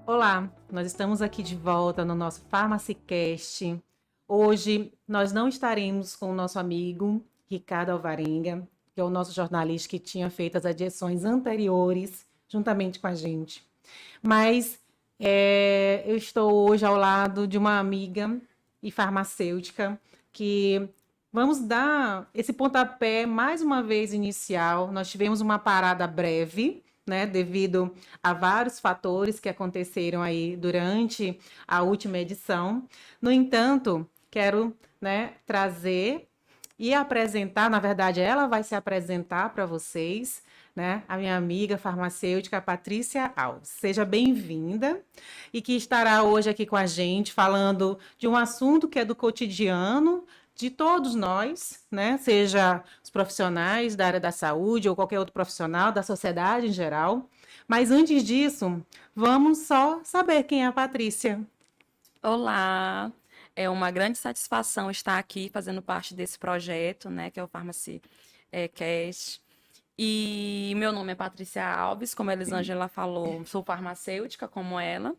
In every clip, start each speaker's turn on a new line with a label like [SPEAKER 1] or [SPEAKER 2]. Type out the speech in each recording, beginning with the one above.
[SPEAKER 1] Olá, nós estamos aqui de volta no nosso PharmacyCast. Hoje nós não estaremos com o nosso amigo Ricardo Alvarenga, que é o nosso jornalista que tinha feito as edições anteriores juntamente com a gente. Mas eu estou hoje ao lado de uma amiga e farmacêutica que vamos dar esse pontapé mais uma vez inicial. Nós tivemos uma parada breve, né, devido a vários fatores que aconteceram aí durante a última edição. No entanto, quero, né, trazer e apresentar, na verdade, ela vai se apresentar para vocês, né, a minha amiga farmacêutica Patrícia Alves. Seja bem-vinda e que estará hoje aqui com a gente falando de um assunto que é do cotidiano de todos nós, né? Seja os profissionais da área da saúde ou qualquer outro profissional da sociedade em geral. Mas antes disso, vamos só saber quem é a Patrícia.
[SPEAKER 2] Olá, é uma grande satisfação estar aqui fazendo parte desse projeto, né, que é o Pharmacy Cast. E meu nome é Patrícia Alves, como a Elisângela falou, sou farmacêutica como ela.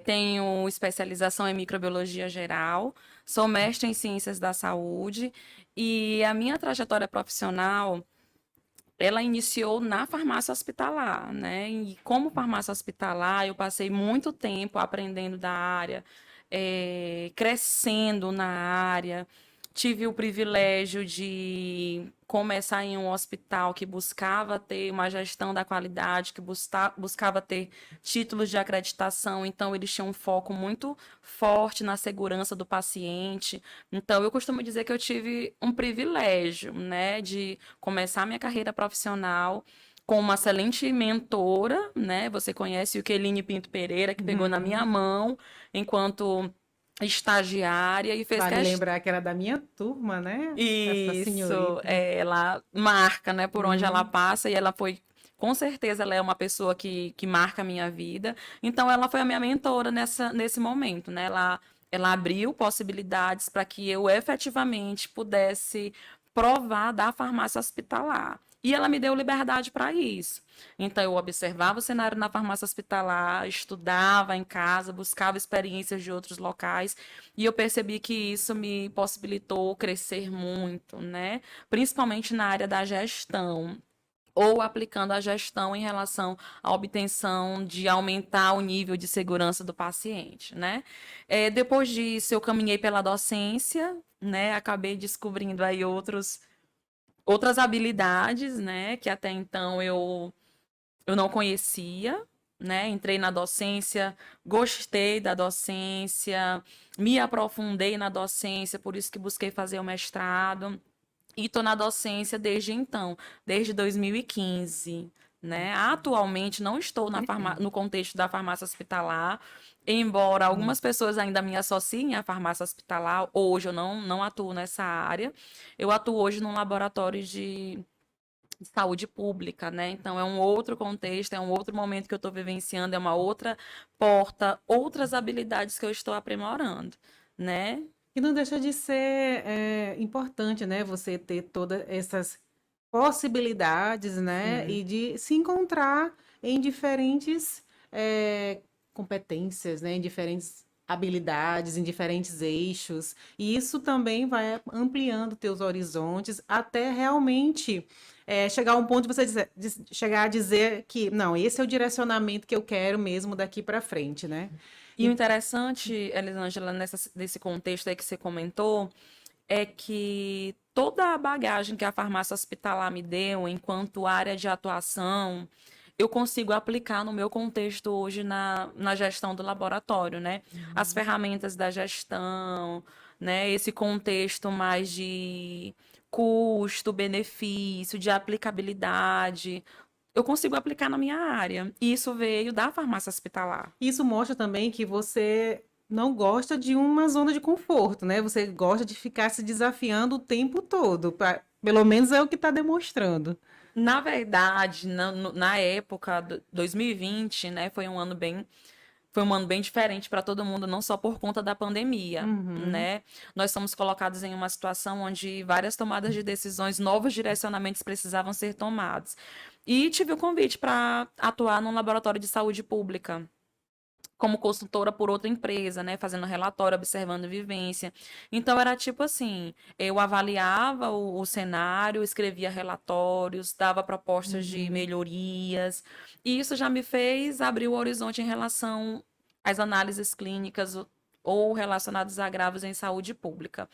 [SPEAKER 2] Tenho especialização em microbiologia geral, sou mestre em ciências da saúde e a minha trajetória profissional, ela iniciou na farmácia hospitalar, né? E como farmácia hospitalar, eu passei muito tempo aprendendo da área, crescendo na área. Tive o privilégio de começar em um hospital que buscava ter uma gestão da qualidade, que buscava ter títulos de acreditação, então eles tinham um foco muito forte na segurança do paciente. Então eu costumo dizer que eu tive um privilégio, né, de começar minha carreira profissional com uma excelente mentora, né? Você conhece o Keline Pinto Pereira, que pegou na minha mão enquanto estagiária e fez
[SPEAKER 1] Vale
[SPEAKER 2] questão.
[SPEAKER 1] lembrar que era da minha turma, né? Essa
[SPEAKER 2] Isso,
[SPEAKER 1] senhorita.
[SPEAKER 2] ela marca, né, por onde ela
[SPEAKER 1] Uhum.
[SPEAKER 2] passa, e ela foi, com certeza, ela é uma pessoa que marca a minha vida. Então, ela foi a minha mentora nesse momento, né? Ela abriu possibilidades para que eu efetivamente pudesse provar da farmácia hospitalar. E ela me deu liberdade para isso. Então, eu observava o cenário na farmácia hospitalar, estudava em casa, buscava experiências de outros locais, e eu percebi que isso me possibilitou crescer muito, né? Principalmente na área da gestão, ou aplicando a gestão em relação à obtenção de aumentar o nível de segurança do paciente, né? Depois disso, eu caminhei pela docência, né? Acabei descobrindo aí outras habilidades, né? Que até então eu não conhecia, né? Entrei na docência, gostei da docência, me aprofundei na docência, por isso que busquei fazer o mestrado. E estou na docência desde então, desde 2015. Né? Atualmente não estou no contexto da farmácia hospitalar, embora algumas pessoas ainda me associem à farmácia hospitalar. Hoje eu não atuo nessa área. Eu atuo hoje num laboratório de saúde pública, né? Então é um outro contexto, é um outro momento que eu estou vivenciando, é uma outra porta, outras habilidades que eu estou aprimorando, né?
[SPEAKER 1] E não deixa de ser importante, né? Você ter todas essas possibilidades, né?
[SPEAKER 2] Sim.
[SPEAKER 1] E de se encontrar em diferentes competências, né? Em diferentes habilidades, em diferentes eixos. E isso também vai ampliando teus horizontes até realmente chegar a um ponto de você chegar a dizer que, não, esse é o direcionamento que eu quero mesmo daqui para frente, né?
[SPEAKER 2] E o interessante, Elisângela, nesse contexto aí que você comentou, é que toda a bagagem que a farmácia hospitalar me deu enquanto área de atuação, eu consigo aplicar no meu contexto hoje na gestão do laboratório, né? As ferramentas da gestão, né? Esse contexto mais de custo, benefício, de aplicabilidade, eu consigo aplicar na minha área. E isso veio da farmácia hospitalar.
[SPEAKER 1] Isso mostra também que você não gosta de uma zona de conforto, né? Você gosta de ficar se desafiando o tempo todo. Pelo menos é o que está demonstrando.
[SPEAKER 2] Na verdade, na época, 2020, né, foi um ano bem diferente para todo mundo, não só por conta da pandemia,
[SPEAKER 1] Uhum.
[SPEAKER 2] né? Nós somos colocados em uma situação onde várias tomadas de decisões, novos direcionamentos precisavam ser tomados. E tive o convite para atuar num laboratório de saúde pública, como consultora por outra empresa, né, fazendo relatório, observando vivência. Então era tipo assim, eu avaliava o cenário, escrevia relatórios, dava propostas de
[SPEAKER 1] Uhum.
[SPEAKER 2] melhorias, e isso já me fez abrir o horizonte em relação às análises clínicas ou relacionados a agravos em saúde pública.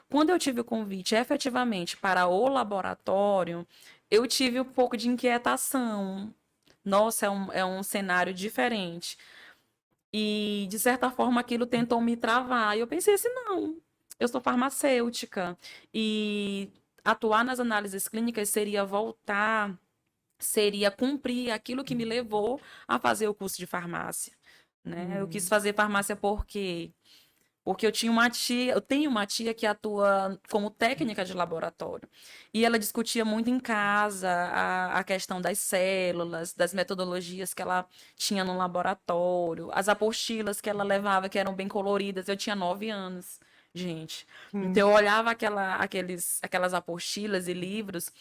[SPEAKER 2] Quando eu tive o convite efetivamente para o laboratório, eu tive um pouco de inquietação. Nossa, é um cenário diferente. E, de certa forma, aquilo tentou me travar. E eu pensei assim, não, eu sou farmacêutica. E atuar nas análises clínicas seria cumprir aquilo que me levou a fazer o curso de farmácia. Né? Eu quis
[SPEAKER 1] Uhum.
[SPEAKER 2] fazer farmácia porque eu tenho uma tia que atua como técnica de laboratório. E ela discutia muito em casa a questão das células, das metodologias que ela tinha no laboratório, as apostilas que ela levava, que eram bem coloridas. Eu tinha 9 anos, gente. Então eu olhava aquelas apostilas e livros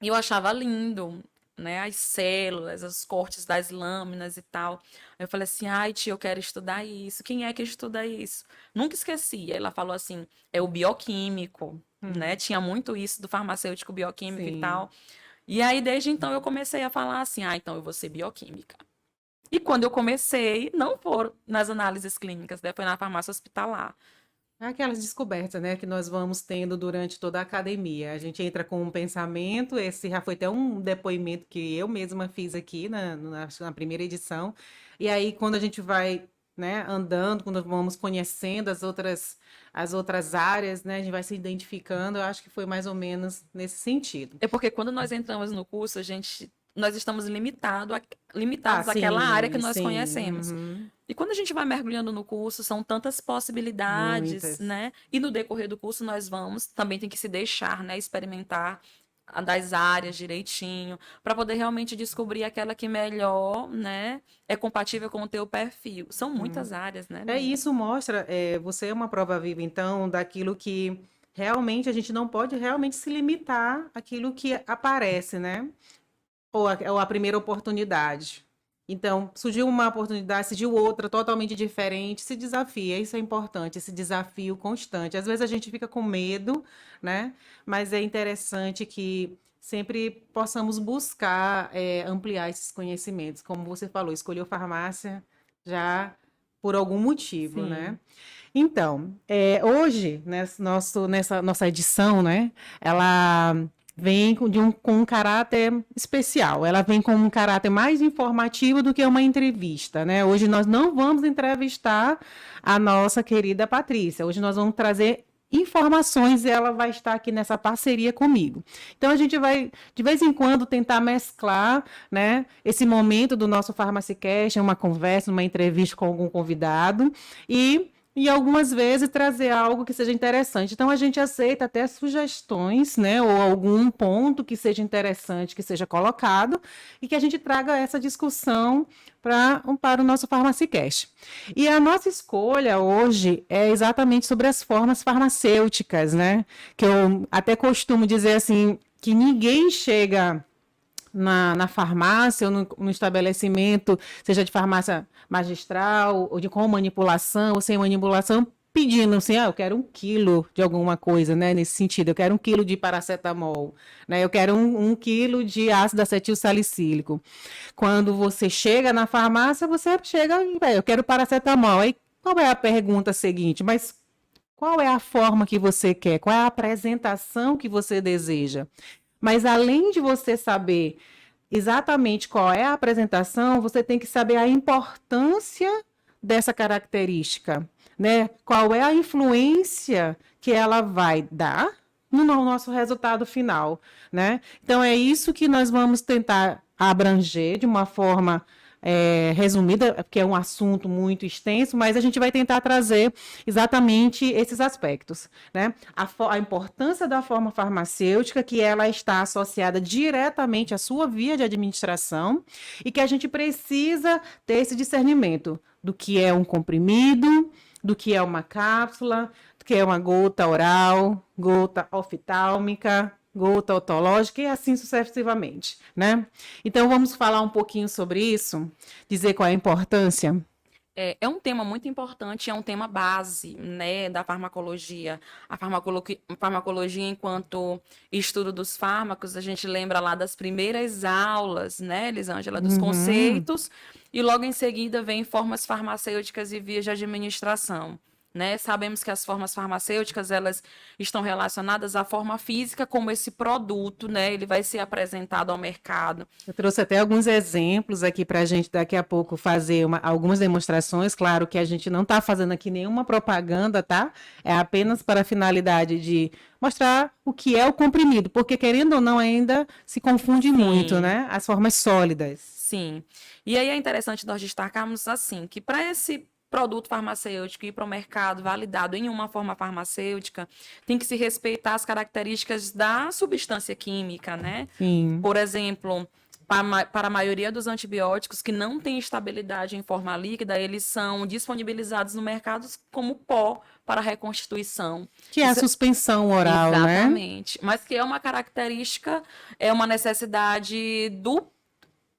[SPEAKER 2] e eu achava lindo, né? As células, os cortes das lâminas e tal. Aí eu falei assim, ai, tia, eu quero estudar isso. Quem é que estuda isso? Nunca esqueci. Aí ela falou assim, é o bioquímico, né?
[SPEAKER 1] Hum.
[SPEAKER 2] Tinha muito isso do farmacêutico bioquímico e
[SPEAKER 1] Sim.
[SPEAKER 2] tal. E aí, desde então, eu comecei a falar assim, ah, então eu vou ser bioquímica. E quando eu comecei, não foram nas análises clínicas, né? Foi na farmácia hospitalar.
[SPEAKER 1] Aquelas descobertas, né, que nós vamos tendo durante toda a academia. A gente entra com um pensamento, esse já foi até um depoimento que eu mesma fiz aqui na primeira edição. E aí, quando a gente vai, né, andando, quando vamos conhecendo as outras áreas, né, a gente vai se identificando, eu acho que foi mais ou menos nesse sentido.
[SPEAKER 2] É porque quando nós entramos no curso, nós estamos
[SPEAKER 1] Ah,
[SPEAKER 2] limitados àquela área que
[SPEAKER 1] sim,
[SPEAKER 2] nós
[SPEAKER 1] sim,
[SPEAKER 2] conhecemos.
[SPEAKER 1] uhum,
[SPEAKER 2] E quando a gente vai mergulhando no curso, são tantas possibilidades,
[SPEAKER 1] muitas.
[SPEAKER 2] né? E no decorrer do curso nós também tem que se deixar, né, experimentar das áreas direitinho, para poder realmente descobrir aquela que melhor, né, é compatível com o teu perfil. São
[SPEAKER 1] Hum.
[SPEAKER 2] muitas áreas, né,
[SPEAKER 1] É
[SPEAKER 2] menina?
[SPEAKER 1] isso mostra, você é uma prova viva, então, daquilo que realmente a gente não pode realmente se limitar àquilo que aparece, né? Ou a primeira oportunidade. Então, surgiu uma oportunidade, surgiu outra totalmente diferente, se desafia, isso é importante, esse desafio constante. Às vezes a gente fica com medo, né? Mas é interessante que sempre possamos buscar ampliar esses conhecimentos. Como você falou, escolheu farmácia já por algum motivo, né?
[SPEAKER 2] Sim.
[SPEAKER 1] Então, hoje, nessa nossa edição, né, ela vem com um caráter especial. Ela vem com um caráter mais informativo do que uma entrevista, né? Hoje nós não vamos entrevistar a nossa querida Patrícia. Hoje nós vamos trazer informações e ela vai estar aqui nessa parceria comigo. Então a gente vai de vez em quando tentar mesclar, né, esse momento do nosso Farmacicast, uma conversa, uma entrevista com algum convidado e algumas vezes trazer algo que seja interessante. Então a gente aceita até sugestões, né, ou algum ponto que seja interessante que seja colocado e que a gente traga essa discussão para o nosso Farmacicast. E a nossa escolha hoje é exatamente sobre as formas farmacêuticas, né? Que eu até costumo dizer assim que ninguém chega na farmácia ou no estabelecimento, seja de farmácia magistral, ou com manipulação, ou sem manipulação, pedindo assim, eu quero 1 quilo de alguma coisa, né, nesse sentido, eu quero 1 quilo de paracetamol, né, eu quero um quilo de ácido acetil salicílico. Quando você chega na farmácia, você chega e, eu quero paracetamol, aí qual é a pergunta seguinte? Mas qual é a forma que você quer? Qual é a apresentação que você deseja? Mas além de você saber exatamente qual é a apresentação, você tem que saber a importância dessa característica, né? Qual é a influência que ela vai dar no nosso resultado final, né? Então é isso que nós vamos tentar abranger de uma forma resumida, porque é um assunto muito extenso, mas a gente vai tentar trazer exatamente esses aspectos, né? A importância da forma farmacêutica, que ela está associada diretamente à sua via de administração e que a gente precisa ter esse discernimento do que é um comprimido, do que é uma cápsula, do que é uma gota oral, gota oftálmica, gota otológica e assim sucessivamente, né? Então, vamos falar um pouquinho sobre isso, dizer qual é a importância.
[SPEAKER 2] É um tema muito importante, é um tema base, né, da farmacologia. A farmacologia, enquanto estudo dos fármacos, a gente lembra lá das primeiras aulas, né, Elisângela, dos
[SPEAKER 1] Uhum.
[SPEAKER 2] conceitos, e logo em seguida vem formas farmacêuticas e vias de administração. Né? Sabemos que as formas farmacêuticas elas estão relacionadas à forma física como esse produto, né? Ele vai ser apresentado ao mercado.
[SPEAKER 1] Eu trouxe até alguns exemplos aqui para a gente daqui a pouco fazer algumas demonstrações. Claro que a gente não está fazendo aqui nenhuma propaganda, tá? É apenas para a finalidade de mostrar o que é o comprimido, porque querendo ou não ainda se confunde muito,
[SPEAKER 2] Sim.
[SPEAKER 1] né? As formas sólidas.
[SPEAKER 2] Sim. E aí é interessante nós destacarmos assim que para esse produto farmacêutico ir para o mercado validado em uma forma farmacêutica, tem que se respeitar as características da substância química, né?
[SPEAKER 1] Sim.
[SPEAKER 2] Por exemplo, para a maioria dos antibióticos que não têm estabilidade em forma líquida, eles são disponibilizados no mercado como pó para reconstituição.
[SPEAKER 1] Que é a
[SPEAKER 2] Isso
[SPEAKER 1] suspensão oral, né?
[SPEAKER 2] exatamente. Mas que é uma característica, é uma necessidade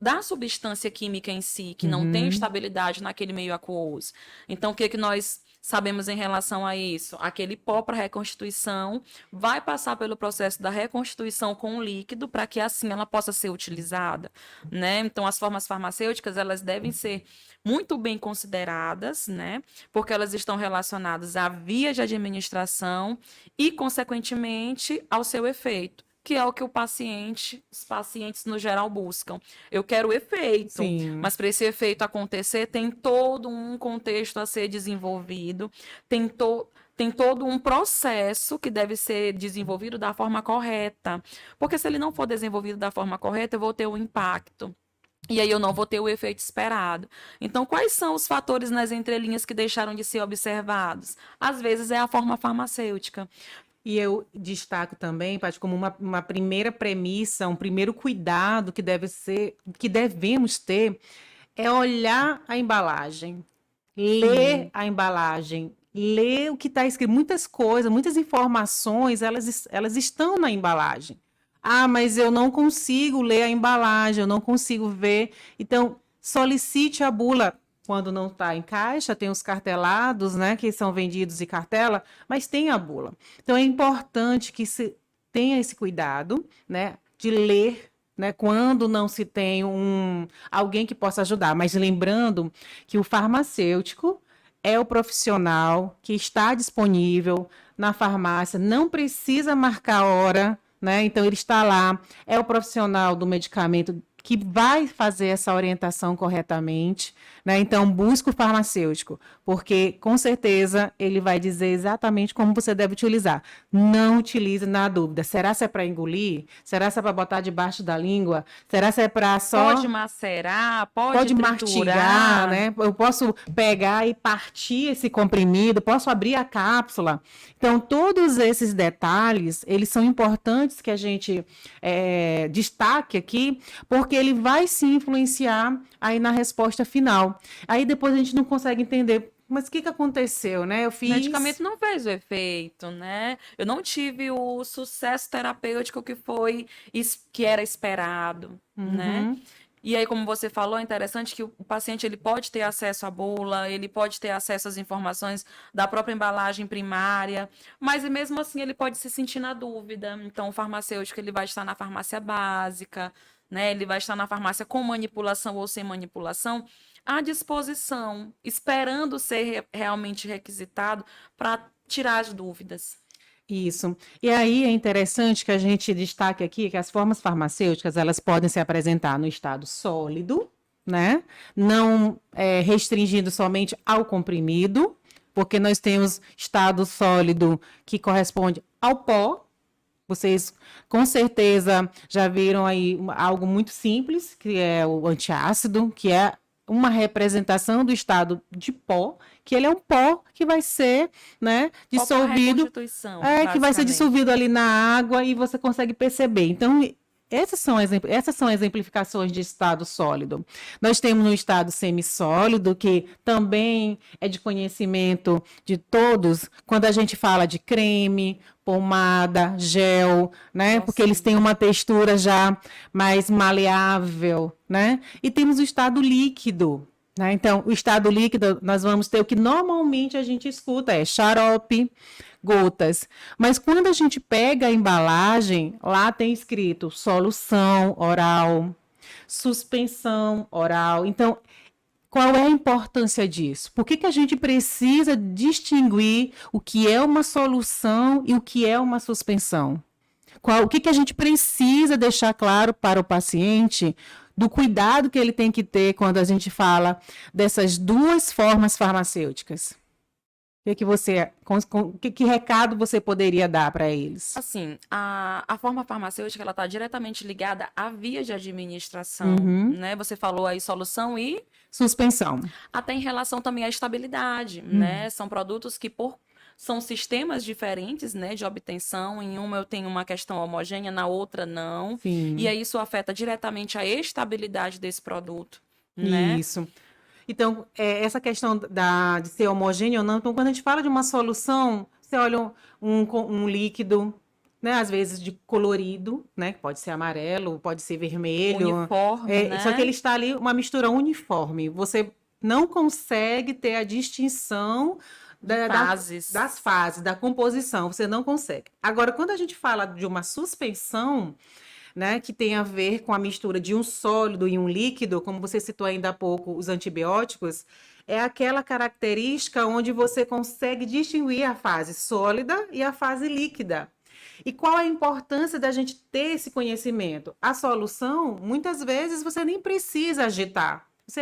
[SPEAKER 2] da substância química em si, que não tem
[SPEAKER 1] Uhum.
[SPEAKER 2] estabilidade naquele meio aquoso. Então, o que que nós sabemos em relação a isso? Aquele pó para reconstituição vai passar pelo processo da reconstituição com o líquido para que assim ela possa ser utilizada, né? Então, as formas farmacêuticas, elas devem ser muito bem consideradas, né? Porque elas estão relacionadas à via de administração e, consequentemente, ao seu efeito, que é o que os pacientes no geral buscam. Eu quero efeito,
[SPEAKER 1] Sim.
[SPEAKER 2] mas para esse efeito acontecer, tem todo um contexto a ser desenvolvido, tem todo um processo que deve ser desenvolvido da forma correta. Porque se ele não for desenvolvido da forma correta, eu vou ter um impacto. E aí eu não vou ter o efeito esperado. Então, quais são os fatores nas entrelinhas que deixaram de ser observados? Às vezes é a forma farmacêutica.
[SPEAKER 1] E eu destaco também, Paty, como uma primeira premissa, um primeiro cuidado que deve ser, que devemos ter, é olhar a embalagem, ler
[SPEAKER 2] Sim.
[SPEAKER 1] a embalagem, ler o que está escrito. Muitas coisas, muitas informações, elas estão na embalagem. Ah, mas eu não consigo ler a embalagem, eu não consigo ver. Então, solicite a bula quando não está em caixa, tem os cartelados, né, que são vendidos em cartela, mas tem a bula. Então, é importante que se tenha esse cuidado, né, de ler, né, quando não se tem alguém que possa ajudar. Mas lembrando que o farmacêutico é o profissional que está disponível na farmácia, não precisa marcar hora, né? Então ele está lá, é o profissional do medicamento que vai fazer essa orientação corretamente, né? Então busca o farmacêutico, porque com certeza ele vai dizer exatamente como você deve utilizar. Não utilize na dúvida. Será se é para engolir? Será se é para botar debaixo da língua? Será se é para
[SPEAKER 2] Pode
[SPEAKER 1] só
[SPEAKER 2] macerar, pode
[SPEAKER 1] pode mastigar,
[SPEAKER 2] triturar.
[SPEAKER 1] né? Eu posso pegar e partir esse comprimido, posso abrir a cápsula. Então, todos esses detalhes, eles são importantes que a gente destaque aqui, porque ele vai se influenciar aí na resposta final. Aí depois a gente não consegue entender, mas o que que aconteceu, né? Eu
[SPEAKER 2] O medicamento
[SPEAKER 1] fiz.
[SPEAKER 2] não fez o efeito, né? Eu não tive o sucesso terapêutico que era esperado, né?
[SPEAKER 1] Uhum.
[SPEAKER 2] E aí, como você falou, é interessante que o paciente ele pode ter acesso à bula, ele pode ter acesso às informações da própria embalagem primária, mas mesmo assim ele pode se sentir na dúvida. Então, o farmacêutico ele vai estar na farmácia básica, né? Ele vai estar na farmácia com manipulação ou sem manipulação, à disposição, esperando ser realmente requisitado para tirar as dúvidas.
[SPEAKER 1] Isso. E aí é interessante que a gente destaque aqui que as formas farmacêuticas elas podem se apresentar no estado sólido, né? Não restringindo somente ao comprimido, porque nós temos estado sólido que corresponde ao pó. Vocês com certeza já viram aí algo muito simples, que é o antiácido, que é uma representação do estado de pó, que ele é um pó que vai ser, né,
[SPEAKER 2] Só para
[SPEAKER 1] dissolvido,
[SPEAKER 2] reconstituição,
[SPEAKER 1] que vai ser
[SPEAKER 2] basicamente.
[SPEAKER 1] dissolvido ali na água e você consegue perceber. Então, Essas são exemplificações de estado sólido. Nós temos no estado semissólido, que também é de conhecimento de todos, quando a gente fala de creme, pomada, gel, né?
[SPEAKER 2] Nossa,
[SPEAKER 1] Porque eles têm uma textura já mais maleável, né? E temos o estado líquido, né? Então, o estado líquido, nós vamos ter o que normalmente a gente escuta, é xarope, gotas. Mas quando a gente pega a embalagem, lá tem escrito solução oral, suspensão oral. Então, qual é a importância disso? Por que que a gente precisa distinguir o que é uma solução e o que é uma suspensão? O que que a gente precisa deixar claro para o paciente do cuidado que ele tem que ter quando a gente fala dessas duas formas farmacêuticas? Que recado você poderia dar para eles?
[SPEAKER 2] assim, a forma farmacêutica, ela está diretamente ligada à via de administração,
[SPEAKER 1] Uhum.
[SPEAKER 2] né? Você falou aí solução e
[SPEAKER 1] Suspensão.
[SPEAKER 2] até em relação também à estabilidade, né? São produtos que são sistemas diferentes, né, de obtenção. Em uma eu tenho uma questão homogênea, na outra não.
[SPEAKER 1] Sim.
[SPEAKER 2] E aí isso afeta diretamente a estabilidade desse produto, né?
[SPEAKER 1] Isso. Então, essa questão de ser homogêneo ou não, então, quando a gente fala de uma solução, você olha um líquido, né, às vezes de colorido, né, que pode ser amarelo, pode ser vermelho,
[SPEAKER 2] Uniforme, né?
[SPEAKER 1] só que ele está ali uma mistura uniforme. Você não consegue ter a distinção
[SPEAKER 2] Fases.
[SPEAKER 1] das fases, da composição, você não consegue. Agora, quando a gente fala de uma suspensão, né, que tem a ver com a mistura de um sólido e um líquido, como você citou ainda há pouco, os antibióticos, é aquela característica onde você consegue distinguir a fase sólida e a fase líquida. E qual a importância da gente ter esse conhecimento? A solução, muitas vezes, você nem precisa agitar. Você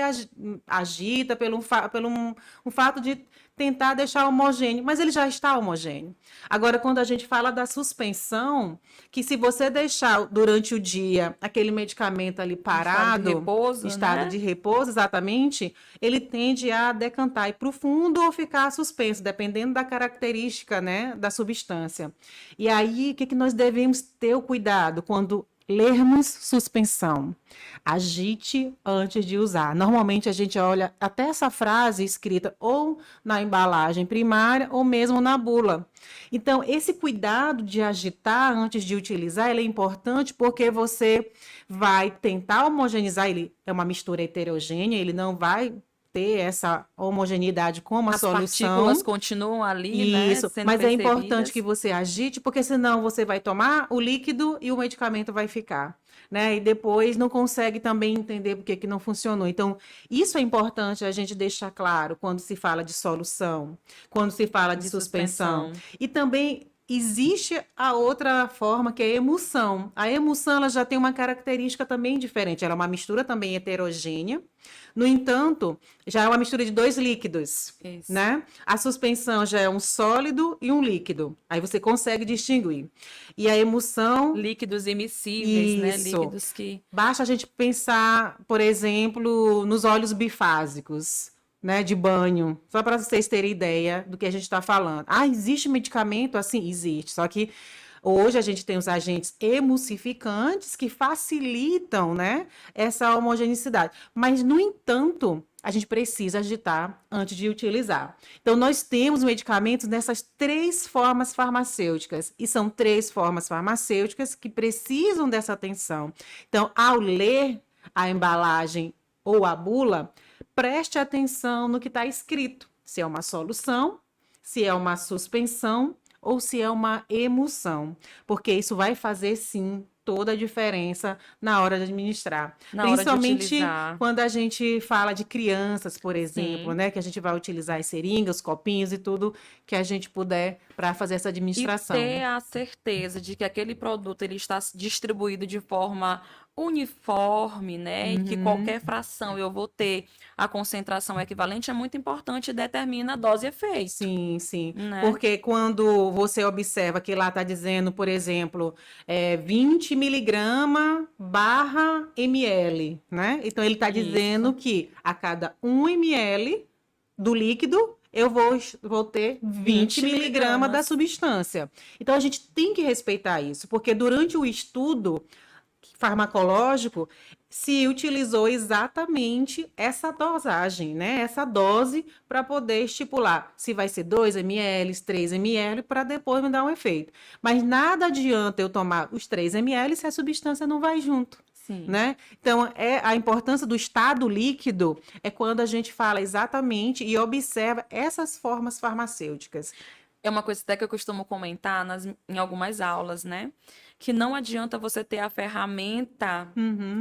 [SPEAKER 1] agita pelo um fato de tentar deixar homogêneo, mas ele já está homogêneo. Agora, quando a gente fala da suspensão, que se você deixar durante o dia aquele medicamento ali parado,
[SPEAKER 2] Estado
[SPEAKER 1] de repouso, exatamente, ele tende a decantar e para o fundo ou ficar suspenso, dependendo da característica, né, da substância. E aí, o que nós devemos ter o cuidado quando lermos suspensão? Agite antes de usar. Normalmente a gente olha até essa frase escrita ou na embalagem primária ou mesmo na bula. Então, esse cuidado de agitar antes de utilizar, ele é importante porque você vai tentar homogeneizar, ele é uma mistura heterogênea, ele não vai ter essa homogeneidade como a solução.
[SPEAKER 2] As partículas continuam ali, né,
[SPEAKER 1] Isso,
[SPEAKER 2] sendo
[SPEAKER 1] mas é
[SPEAKER 2] percebidas.
[SPEAKER 1] importante que você agite, porque senão você vai tomar o líquido e o medicamento vai ficar, né? E depois não consegue também entender por que não funcionou. Então, isso é importante a gente deixar claro quando se fala de solução, quando se fala de suspensão. E também existe a outra forma, que é a emulsão. A emulsão, ela já tem uma característica também diferente, ela é uma mistura também heterogênea. No entanto, já é uma mistura de dois líquidos,
[SPEAKER 2] Isso.
[SPEAKER 1] né? A suspensão já é um sólido e um líquido. Aí você consegue distinguir. E a emulsão...
[SPEAKER 2] Líquidos imissíveis, né?
[SPEAKER 1] Isso.
[SPEAKER 2] Líquidos que...
[SPEAKER 1] Basta a gente pensar, por exemplo, nos óleos bifásicos, né, de banho, só para vocês terem ideia do que a gente está falando. Ah, existe medicamento assim? Existe, só que hoje a gente tem os agentes emulsificantes que facilitam, né, essa homogeneicidade. Mas, no entanto, a gente precisa agitar antes de utilizar. Então, nós temos medicamentos nessas três formas farmacêuticas, e são três formas farmacêuticas que precisam dessa atenção. Então, ao ler a embalagem ou a bula, preste atenção no que está escrito, se é uma solução, se é uma suspensão ou se é uma emulsão, porque isso vai fazer, sim, toda a diferença na hora de administrar. Principalmente quando a gente fala de crianças, por exemplo, né, que a gente vai utilizar as seringas, os copinhos e tudo que a gente puder para fazer essa administração.
[SPEAKER 2] E ter a certeza de que aquele produto ele está distribuído de forma uniforme, né? E que qualquer fração eu vou ter a concentração equivalente é muito importante e determina a dose e efeito.
[SPEAKER 1] Sim, sim.
[SPEAKER 2] Né?
[SPEAKER 1] Porque quando você observa que lá está dizendo, por exemplo, 20 miligrama barra ml, né? Então ele está dizendo que a cada 1 ml do líquido eu vou ter 20 miligramas da substância. Então a gente tem que respeitar isso, porque durante o estudo farmacológico, se utilizou exatamente essa dosagem, né? Essa dose para poder estipular se vai ser 2 ml, 3 ml, para depois me dar um efeito. Mas nada adianta eu tomar os 3 ml se a substância não vai junto.
[SPEAKER 2] Sim.
[SPEAKER 1] Né? Então, a importância do estado líquido é quando a gente fala exatamente e observa essas formas farmacêuticas.
[SPEAKER 2] É uma coisa até que eu costumo comentar em algumas aulas, né? Que não adianta você ter a ferramenta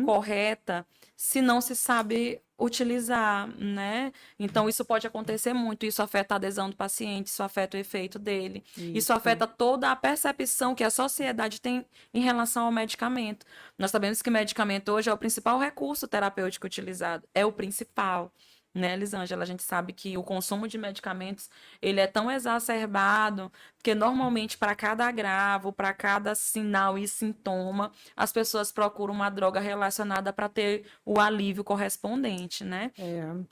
[SPEAKER 2] correta se não se sabe utilizar, né? Então, isso pode acontecer muito. Isso afeta a adesão do paciente, isso afeta o efeito dele. Isso afeta toda a percepção que a sociedade tem em relação ao medicamento. Nós sabemos que medicamento hoje é o principal recurso terapêutico utilizado. É o principal. Né, Elisângela, a gente sabe que o consumo de medicamentos ele é tão exacerbado que normalmente para cada agravo, para cada sinal e sintoma, as pessoas procuram uma droga relacionada para ter o alívio correspondente, né?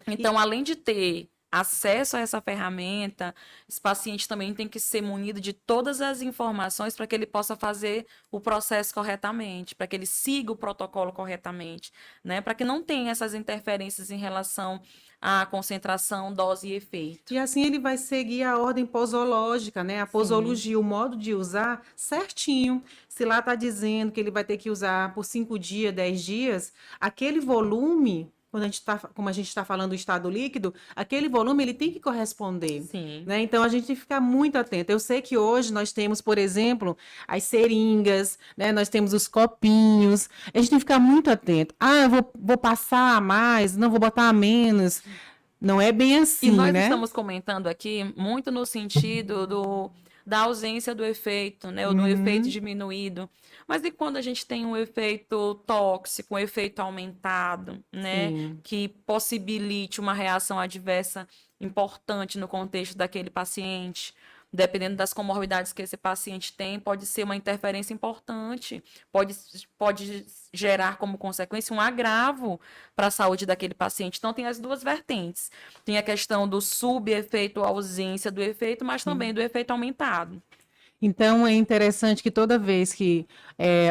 [SPEAKER 2] Então, além de ter acesso a essa ferramenta, esse paciente também tem que ser munido de todas as informações para que ele possa fazer o processo corretamente, para que ele siga o protocolo corretamente, né? Para que não tenha essas interferências em relação à concentração, dose e efeito.
[SPEAKER 1] E assim ele vai seguir a ordem posológica, né? A posologia, o modo de usar certinho. Se lá está dizendo que ele vai ter que usar por 5 dias, 10 dias, aquele volume, como a gente está falando do estado líquido, aquele volume ele tem que corresponder.
[SPEAKER 2] Sim.
[SPEAKER 1] Né? Então a gente tem que ficar muito atento. Eu sei que hoje nós temos, por exemplo, as seringas, né? Nós temos os copinhos. A gente tem que ficar muito atento. Ah, eu vou passar a mais, não vou botar a menos. Não é bem assim,
[SPEAKER 2] e nós
[SPEAKER 1] né?
[SPEAKER 2] estamos comentando aqui muito no sentido da ausência do efeito, né? Ou do efeito diminuído. Mas e quando a gente tem um efeito tóxico, um efeito aumentado, né?
[SPEAKER 1] Sim.
[SPEAKER 2] Que possibilite uma reação adversa importante no contexto daquele paciente? Dependendo das comorbidades que esse paciente tem, pode ser uma interferência importante, pode gerar como consequência um agravo para a saúde daquele paciente. Então, tem as duas vertentes. Tem a questão do subefeito, ausência do efeito, mas também do efeito aumentado.
[SPEAKER 1] Então, é interessante que toda vez que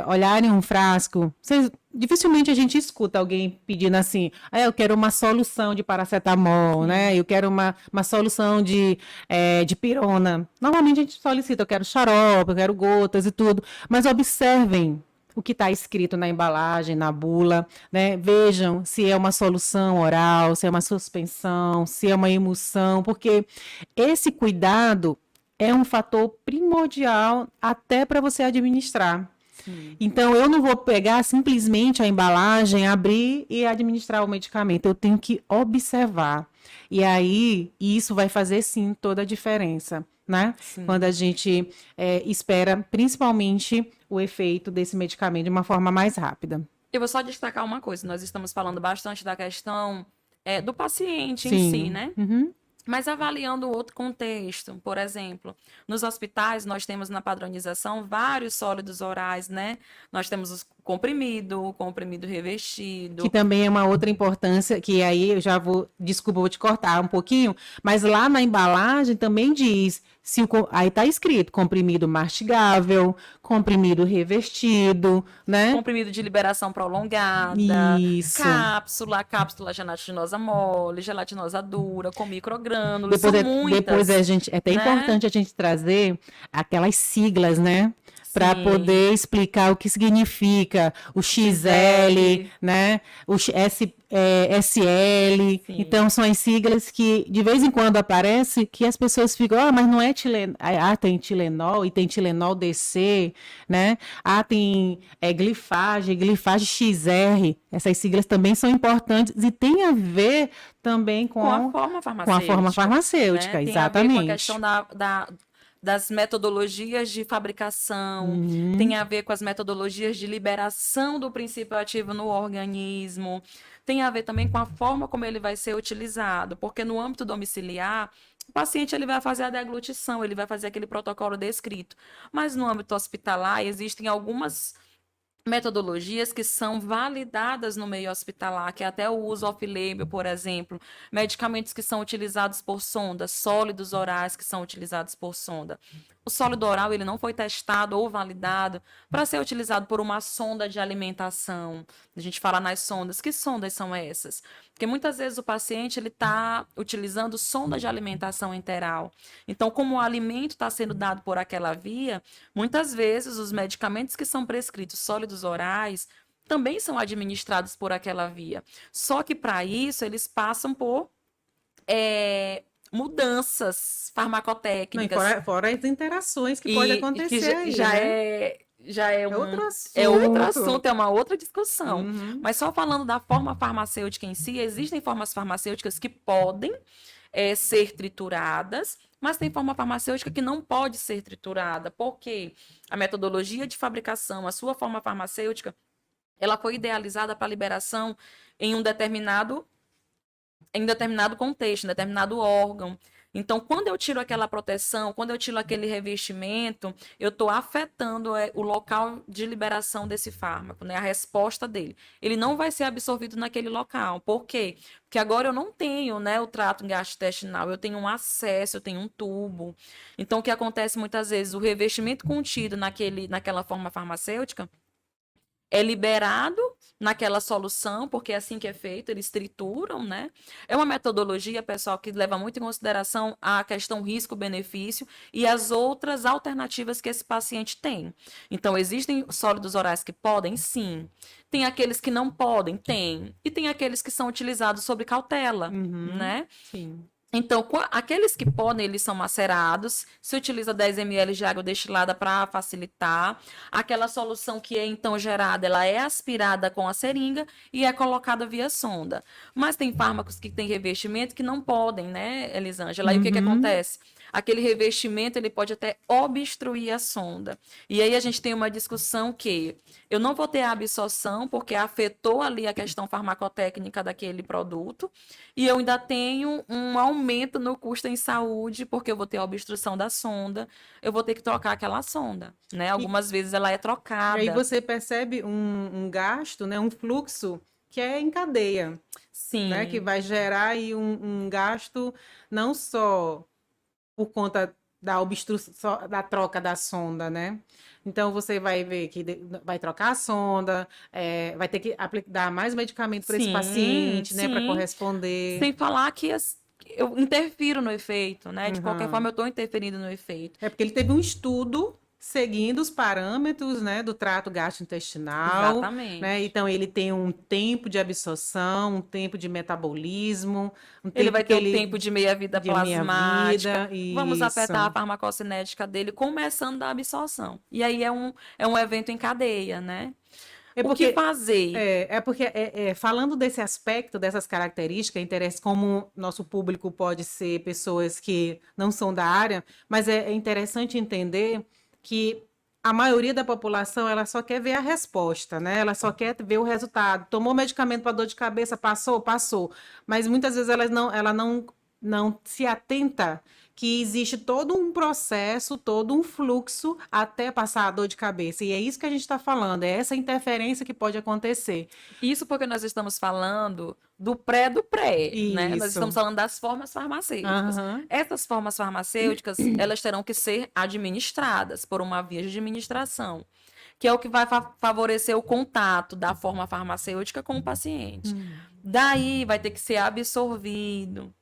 [SPEAKER 1] olharem um frasco, dificilmente a gente escuta alguém pedindo assim, eu quero uma solução de paracetamol, né? Eu quero uma solução de pirona. Normalmente a gente solicita, eu quero xarope, eu quero gotas e tudo. Mas observem o que está escrito na embalagem, na bula, né? Vejam se é uma solução oral, se é uma suspensão, se é uma emulsão, porque esse cuidado é um fator primordial até para você administrar. Sim. Então, eu não vou pegar simplesmente a embalagem, abrir e administrar o medicamento. Eu tenho que observar. E aí, isso vai fazer, sim, toda a diferença, né? Sim. Quando a gente espera, principalmente, o efeito desse medicamento de uma forma mais rápida.
[SPEAKER 2] Eu vou só destacar uma coisa. Nós estamos falando bastante da questão do paciente
[SPEAKER 1] sim.
[SPEAKER 2] em si, né? Mas avaliando outro contexto, por exemplo, nos hospitais nós temos na padronização vários sólidos orais, né? Nós temos o comprimido revestido.
[SPEAKER 1] Que também é uma outra importância, que aí eu já vou te cortar um pouquinho, mas lá na embalagem também diz, aí está escrito comprimido mastigável, comprimido revestido, né?
[SPEAKER 2] Comprimido de liberação prolongada,
[SPEAKER 1] isso.
[SPEAKER 2] cápsula gelatinosa mole, gelatinosa dura, com microgrânulos, são muitas.
[SPEAKER 1] Depois é até importante a gente trazer aquelas siglas, né? Para poder explicar o que significa o XL, né? O SL. Sim. Então, são as siglas que, de vez em quando, aparece que as pessoas ficam, mas não é Tilenol. Tem Tilenol e tem Tilenol DC, né? Tem glifage XR. Essas siglas também são importantes e tem a ver também com a forma farmacêutica,
[SPEAKER 2] né?
[SPEAKER 1] Exatamente.
[SPEAKER 2] Tem a ver com a questão das metodologias de fabricação, tem a ver com as metodologias de liberação do princípio ativo no organismo, tem a ver também com a forma como ele vai ser utilizado, porque no âmbito domiciliar, o paciente ele vai fazer a deglutição, ele vai fazer aquele protocolo descrito, mas no âmbito hospitalar existem algumas metodologias que são validadas no meio hospitalar, que é até o uso off-label, por exemplo, medicamentos que são utilizados por sonda, sólidos orais que são utilizados por sonda. O sólido oral ele não foi testado ou validado para ser utilizado por uma sonda de alimentação. A gente fala nas sondas. Que sondas são essas? Porque muitas vezes o paciente ele está utilizando sonda de alimentação enteral. Então, como o alimento está sendo dado por aquela via, muitas vezes os medicamentos que são prescritos sólidos orais também são administrados por aquela via. Só que para isso eles passam por mudanças
[SPEAKER 1] Não, e
[SPEAKER 2] farmacotécnicas.
[SPEAKER 1] fora as interações que pode
[SPEAKER 2] E
[SPEAKER 1] acontecer
[SPEAKER 2] que já,
[SPEAKER 1] aí,
[SPEAKER 2] já
[SPEAKER 1] né?
[SPEAKER 2] é, já é
[SPEAKER 1] É outro
[SPEAKER 2] é outro
[SPEAKER 1] assunto.
[SPEAKER 2] assunto, é uma outra discussão.
[SPEAKER 1] Uhum.
[SPEAKER 2] Mas só falando da forma farmacêutica em si, existem formas farmacêuticas que podem ser trituradas, mas tem forma farmacêutica que não pode ser triturada, porque a metodologia de fabricação, a sua forma farmacêutica, ela foi idealizada para liberação em um determinado contexto, em determinado órgão. Então, quando eu tiro aquela proteção, quando eu tiro aquele revestimento, eu estou afetando o local de liberação desse fármaco, né? A resposta dele. Ele não vai ser absorvido naquele local. Por quê? Porque agora eu não tenho, né, o trato gastrointestinal, eu tenho um acesso, eu tenho um tubo. Então, o que acontece muitas vezes, o revestimento contido naquela forma farmacêutica é liberado naquela solução, porque é assim que é feito, eles trituram, né? É uma metodologia, pessoal, que leva muito em consideração a questão risco-benefício e as outras alternativas que esse paciente tem. Então, existem sólidos orais que podem? Sim. Tem aqueles que não podem? Tem. E tem aqueles que são utilizados sob cautela,
[SPEAKER 1] Uhum.
[SPEAKER 2] né?
[SPEAKER 1] Sim.
[SPEAKER 2] Então, aqueles que podem, eles são macerados, se utiliza 10 ml de água destilada para facilitar. Aquela solução que é então gerada, ela é aspirada com a seringa e é colocada via sonda. Mas tem fármacos que têm revestimento que não podem, né, Elisângela? Aí o que que
[SPEAKER 1] Uhum.
[SPEAKER 2] acontece? Aquele revestimento, ele pode até obstruir a sonda. E aí a gente tem uma discussão que eu não vou ter a absorção porque afetou ali a questão farmacotécnica daquele produto, e eu ainda tenho um aumento no custo em saúde, porque eu vou ter a obstrução da sonda, eu vou ter que trocar aquela sonda, né?
[SPEAKER 1] E,
[SPEAKER 2] Algumas vezes ela é
[SPEAKER 1] e aí
[SPEAKER 2] trocada.
[SPEAKER 1] você percebe um gasto, né, um fluxo que é em cadeia, né, que
[SPEAKER 2] Sim,
[SPEAKER 1] vai gerar aí um gasto não só por conta da obstrução, da troca da sonda, né? Então você vai ver que vai trocar a sonda, vai ter que dar mais medicamento para esse
[SPEAKER 2] sim,
[SPEAKER 1] paciente, né, para
[SPEAKER 2] sim.
[SPEAKER 1] corresponder.
[SPEAKER 2] Sem falar que eu interfiro no efeito, né? De qualquer
[SPEAKER 1] Uhum.
[SPEAKER 2] forma, eu estou interferindo no efeito.
[SPEAKER 1] É porque ele teve um estudo seguindo os parâmetros, né, do trato gastrointestinal, né?
[SPEAKER 2] Exatamente.
[SPEAKER 1] Então ele tem um tempo de absorção, um tempo de metabolismo, um
[SPEAKER 2] Ele
[SPEAKER 1] tempo
[SPEAKER 2] vai
[SPEAKER 1] que
[SPEAKER 2] ter o
[SPEAKER 1] ele
[SPEAKER 2] tempo de meia-vida
[SPEAKER 1] de
[SPEAKER 2] plasmática.
[SPEAKER 1] meia-vida,
[SPEAKER 2] Vamos
[SPEAKER 1] isso.
[SPEAKER 2] afetar a farmacocinética dele, começando da absorção. E aí é um evento em cadeia, né?
[SPEAKER 1] É
[SPEAKER 2] O que
[SPEAKER 1] porque
[SPEAKER 2] fazer?
[SPEAKER 1] falando desse aspecto, dessas características, interessa como nosso público pode ser pessoas que não são da área, mas é interessante entender que a maioria da população ela só quer ver a resposta, né? Ela só quer ver o resultado. Tomou medicamento para dor de cabeça, passou, passou. Mas muitas vezes ela não se atenta que existe todo um processo, todo um fluxo até passar a dor de cabeça. E é isso que a gente está falando, é essa interferência que pode acontecer.
[SPEAKER 2] Isso porque nós estamos falando do pré, né? Nós estamos
[SPEAKER 1] Isso.
[SPEAKER 2] falando das formas farmacêuticas.
[SPEAKER 1] Aham.
[SPEAKER 2] Essas formas farmacêuticas, elas terão que ser administradas por uma via de administração, que é o que vai favorecer o contato da forma farmacêutica com o paciente. Daí vai ter que ser absorvido,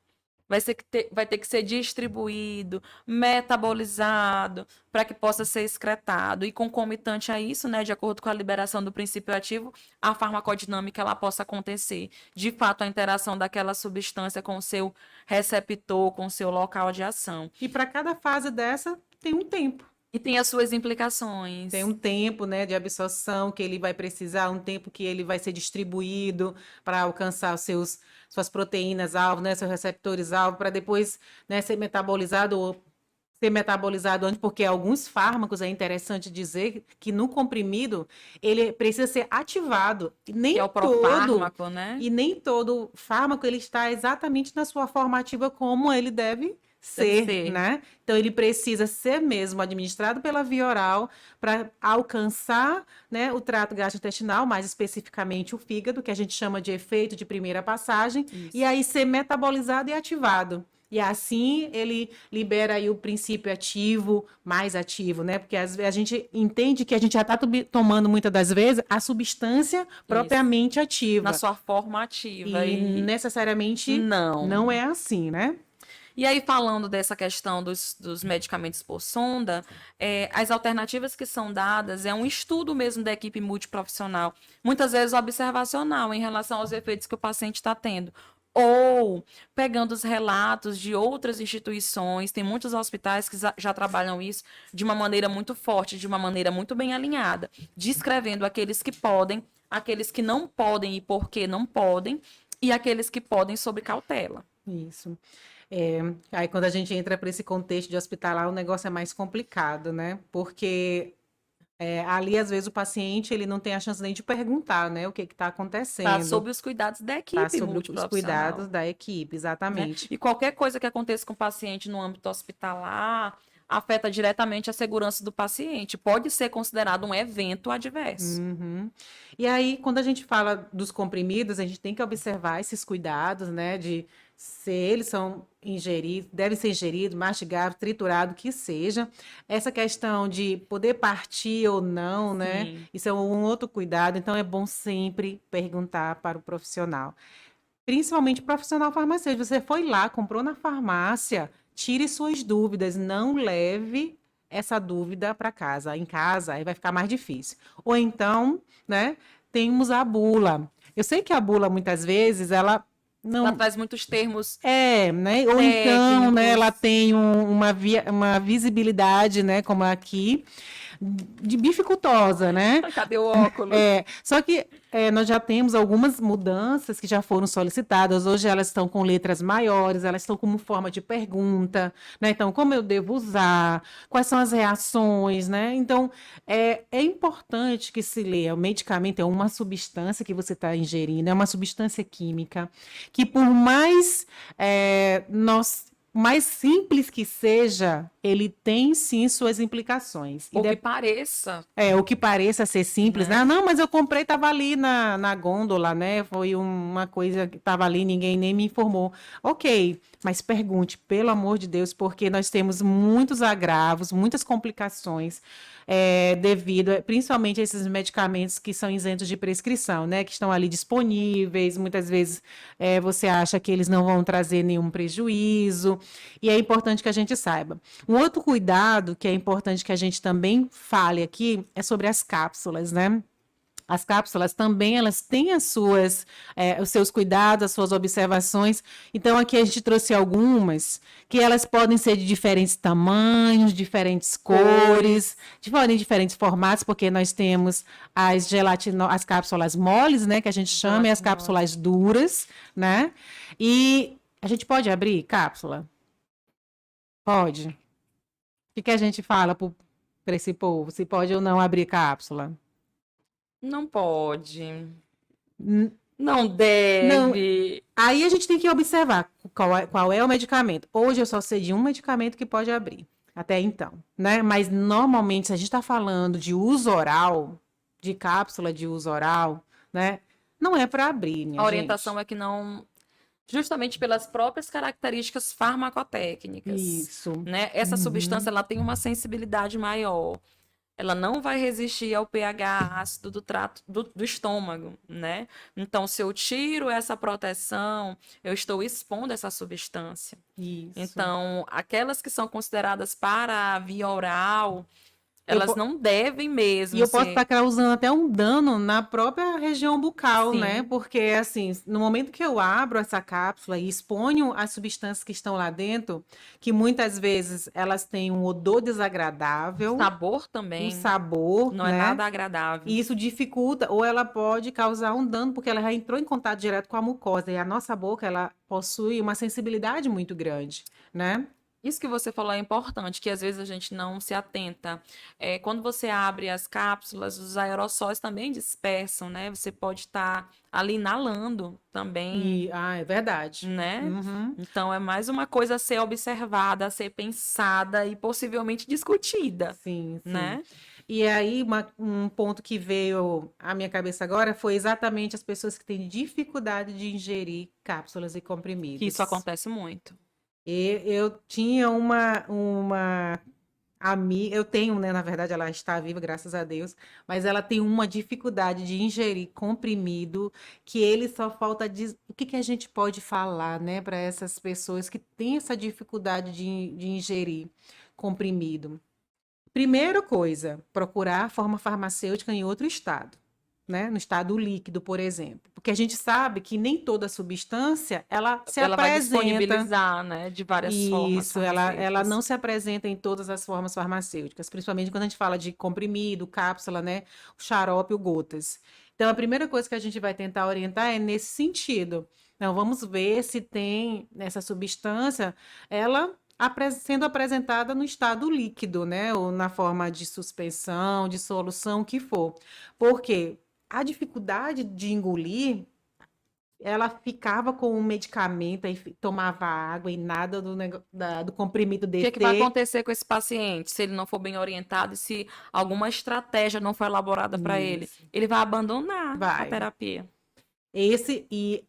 [SPEAKER 2] vai ter que ser distribuído, metabolizado, para que possa ser excretado. E concomitante a isso, né, de acordo com a liberação do princípio ativo, a farmacodinâmica ela possa acontecer. De fato, a interação daquela substância com o seu receptor, com o seu local de ação.
[SPEAKER 1] E para cada fase dessa tem um tempo.
[SPEAKER 2] E tem as suas implicações.
[SPEAKER 1] Tem um tempo, né, de absorção que ele vai precisar, um tempo que ele vai ser distribuído para alcançar suas proteínas-alvo, né, seus receptores-alvo, para depois, né, ser metabolizado antes, porque alguns fármacos, é interessante dizer que no comprimido ele precisa ser ativado.
[SPEAKER 2] Que é o profármaco, né?
[SPEAKER 1] E nem todo fármaco ele está exatamente na sua forma ativa como ele deve
[SPEAKER 2] Deve
[SPEAKER 1] ser,
[SPEAKER 2] ser.
[SPEAKER 1] né? Então ele precisa ser mesmo administrado pela via oral para alcançar, né, o trato gastrointestinal, mais especificamente o fígado, que a gente chama de efeito de primeira passagem, e
[SPEAKER 2] Isso.
[SPEAKER 1] aí ser metabolizado e ativado. E assim ele libera aí o princípio ativo, mais ativo, né? Porque às vezes a gente entende que a gente já está tomando muitas das vezes a substância
[SPEAKER 2] Isso.
[SPEAKER 1] propriamente
[SPEAKER 2] Na
[SPEAKER 1] ativa.
[SPEAKER 2] sua forma ativa.
[SPEAKER 1] E
[SPEAKER 2] E
[SPEAKER 1] necessariamente
[SPEAKER 2] não.
[SPEAKER 1] não é assim, né?
[SPEAKER 2] E aí, falando dessa questão dos medicamentos por sonda, as alternativas que são dadas é um estudo mesmo da equipe multiprofissional, muitas vezes observacional em relação aos efeitos que o paciente está tendo. Ou pegando os relatos de outras instituições, tem muitos hospitais que já trabalham isso de uma maneira muito forte, de uma maneira muito bem alinhada, descrevendo aqueles que podem, aqueles que não podem e por que não podem, e aqueles que podem sob cautela.
[SPEAKER 1] Isso. É, aí quando a gente entra para esse contexto de hospitalar, o negócio é mais complicado, né? Porque ali, às vezes, o paciente ele não tem a chance nem de perguntar, né, o que está
[SPEAKER 2] Tá
[SPEAKER 1] acontecendo.
[SPEAKER 2] sob os cuidados da
[SPEAKER 1] Tá
[SPEAKER 2] equipe
[SPEAKER 1] sobre os cuidados
[SPEAKER 2] multiprofissional,
[SPEAKER 1] da equipe,
[SPEAKER 2] né?
[SPEAKER 1] exatamente.
[SPEAKER 2] E qualquer coisa que aconteça com o paciente no âmbito hospitalar afeta diretamente a segurança do paciente. Pode ser considerado um evento adverso.
[SPEAKER 1] Uhum. E aí, quando a gente fala dos comprimidos, a gente tem que observar esses cuidados, né, de se eles são ingeridos, devem ser ingeridos, mastigados, triturados, que seja. Essa questão de poder partir ou não, né,
[SPEAKER 2] Sim.
[SPEAKER 1] isso é um outro cuidado, então é bom sempre perguntar para o profissional. Principalmente profissional farmacêutico. Você foi lá, comprou na farmácia, tire suas dúvidas, não leve essa dúvida para casa. Em casa, aí vai ficar mais difícil. Ou então, né, temos a bula. Eu sei que a bula, muitas vezes, ela
[SPEAKER 2] Ela
[SPEAKER 1] não
[SPEAKER 2] traz muitos termos
[SPEAKER 1] né? Ou então, né, ela
[SPEAKER 2] técnicos.
[SPEAKER 1] tem uma visibilidade, né, como aqui, de dificultosa, né?
[SPEAKER 2] Cadê o óculos?
[SPEAKER 1] Só que nós já temos algumas mudanças que já foram solicitadas. Hoje elas estão com letras maiores, elas estão como forma de pergunta, né? Então, como eu devo usar? Quais são as reações, né? Então, é importante que se leia. O medicamento é uma substância que você está ingerindo, é uma substância química que, por mais mais simples que seja, ele tem sim suas implicações.
[SPEAKER 2] Ou que pareça,
[SPEAKER 1] O que pareça ser simples, né?
[SPEAKER 2] né?
[SPEAKER 1] Ah, não, mas eu comprei, estava ali na gôndola, né? Foi uma coisa que estava ali, ninguém nem me informou. Ok, mas pergunte, pelo amor de Deus, porque nós temos muitos agravos, muitas complicações devido, principalmente a esses medicamentos que são isentos de prescrição, né? Que estão ali disponíveis, muitas vezes você acha que eles não vão trazer nenhum prejuízo, e é importante que a gente saiba. Um outro cuidado que é importante que a gente também fale aqui é sobre as cápsulas, né? As cápsulas também elas têm os seus cuidados, as suas observações. Então aqui a gente trouxe algumas que elas podem ser de diferentes tamanhos, diferentes cores, diferentes formatos, porque nós temos as cápsulas moles, né, que a gente chama, e as
[SPEAKER 2] Gelatinose.
[SPEAKER 1] cápsulas duras, né? E a gente pode abrir cápsula? Pode. O que a gente fala para esse povo? Se pode ou não abrir cápsula?
[SPEAKER 2] Não pode.
[SPEAKER 1] N-
[SPEAKER 2] Não
[SPEAKER 1] Não.
[SPEAKER 2] deve.
[SPEAKER 1] Aí a gente tem que observar qual é o medicamento. Hoje eu só sei de um medicamento que pode abrir, até então, né? Mas normalmente, se a gente está falando de uso oral, de cápsula de uso oral, né? Não é para abrir, minha
[SPEAKER 2] A
[SPEAKER 1] gente.
[SPEAKER 2] orientação é que não, justamente pelas próprias características farmacotécnicas,
[SPEAKER 1] Isso.
[SPEAKER 2] né? Essa substância
[SPEAKER 1] Uhum.
[SPEAKER 2] ela tem uma sensibilidade maior. Ela não vai resistir ao pH ácido do trato do estômago, né? Então, se eu tiro essa proteção, eu estou expondo essa substância.
[SPEAKER 1] Isso.
[SPEAKER 2] Então, aquelas que são consideradas para a via oral,
[SPEAKER 1] Eu,
[SPEAKER 2] elas não devem
[SPEAKER 1] E
[SPEAKER 2] mesmo
[SPEAKER 1] eu posso estar
[SPEAKER 2] ser.
[SPEAKER 1] causando até um dano na própria região bucal, né?
[SPEAKER 2] Sim,
[SPEAKER 1] Porque, assim, no momento que eu abro essa cápsula e exponho as substâncias que estão lá dentro, que muitas vezes elas têm um odor desagradável,
[SPEAKER 2] sabor
[SPEAKER 1] um
[SPEAKER 2] também
[SPEAKER 1] sabor,
[SPEAKER 2] não é
[SPEAKER 1] né?
[SPEAKER 2] nada agradável.
[SPEAKER 1] E isso dificulta, ou ela pode causar um dano, porque ela já entrou em contato direto com a mucosa. E a nossa boca, ela possui uma sensibilidade muito grande, né?
[SPEAKER 2] Isso que você falou é importante, que às vezes a gente não se atenta. Quando você abre as cápsulas, os aerossóis também dispersam, né? Você pode estar ali inalando também,
[SPEAKER 1] É verdade.
[SPEAKER 2] né?
[SPEAKER 1] Uhum.
[SPEAKER 2] Então é mais uma coisa a ser observada, a ser pensada e possivelmente discutida,
[SPEAKER 1] Sim, sim.
[SPEAKER 2] né?
[SPEAKER 1] E aí, um ponto que veio à minha cabeça agora foi exatamente as pessoas que têm dificuldade de ingerir cápsulas e
[SPEAKER 2] Que isso
[SPEAKER 1] comprimidos.
[SPEAKER 2] acontece muito.
[SPEAKER 1] E eu tinha uma amiga, eu tenho, né, na verdade, ela está viva, graças a Deus, mas ela tem uma dificuldade de ingerir comprimido, que ele só falta o que que a gente pode falar, né, para essas pessoas que têm essa dificuldade de ingerir comprimido. Primeira coisa, procurar forma farmacêutica em outro estado, né? No estado líquido, por exemplo. Porque a gente sabe que nem toda substância ela se
[SPEAKER 2] Ela vai
[SPEAKER 1] apresenta.
[SPEAKER 2] disponibilizar, né, de várias formas
[SPEAKER 1] Isso, ela
[SPEAKER 2] farmacêuticas.
[SPEAKER 1] não se apresenta em todas as formas farmacêuticas, principalmente quando a gente fala de comprimido, cápsula, né? O xarope, o gotas. Então, a primeira coisa que a gente vai tentar orientar é nesse sentido. Então, vamos ver se tem essa substância, ela sendo apresentada no estado líquido, né? Ou na forma de suspensão, de solução, o que for. Porque a dificuldade de engolir ela ficava com o medicamento, aí tomava água e nada do comprimido
[SPEAKER 2] O que é que vai
[SPEAKER 1] descer.
[SPEAKER 2] acontecer com esse paciente se ele não for bem orientado e se alguma estratégia não for elaborada para ele?
[SPEAKER 1] Isso,
[SPEAKER 2] Ele vai abandonar a
[SPEAKER 1] vai.
[SPEAKER 2] terapia.
[SPEAKER 1] Esse e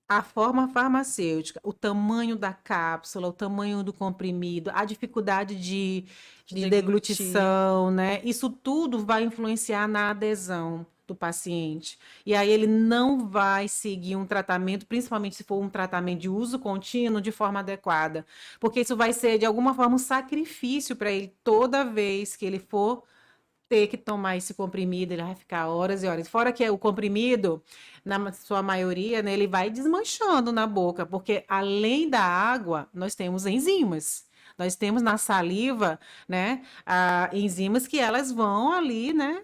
[SPEAKER 1] a forma farmacêutica, o tamanho da cápsula, o tamanho do comprimido, a dificuldade
[SPEAKER 2] De
[SPEAKER 1] de
[SPEAKER 2] deglutir.
[SPEAKER 1] deglutição, né? Isso tudo vai influenciar na adesão do paciente. E aí ele não vai seguir um tratamento, principalmente se for um tratamento de uso contínuo, de forma adequada. Porque isso vai ser, de alguma forma, um sacrifício para ele toda vez que ele for ter que tomar esse comprimido, ele vai ficar horas e horas. Fora que o comprimido, na sua maioria, né, ele vai desmanchando na boca, porque além da água, nós temos enzimas. Nós temos na saliva, né, enzimas que elas vão ali, né,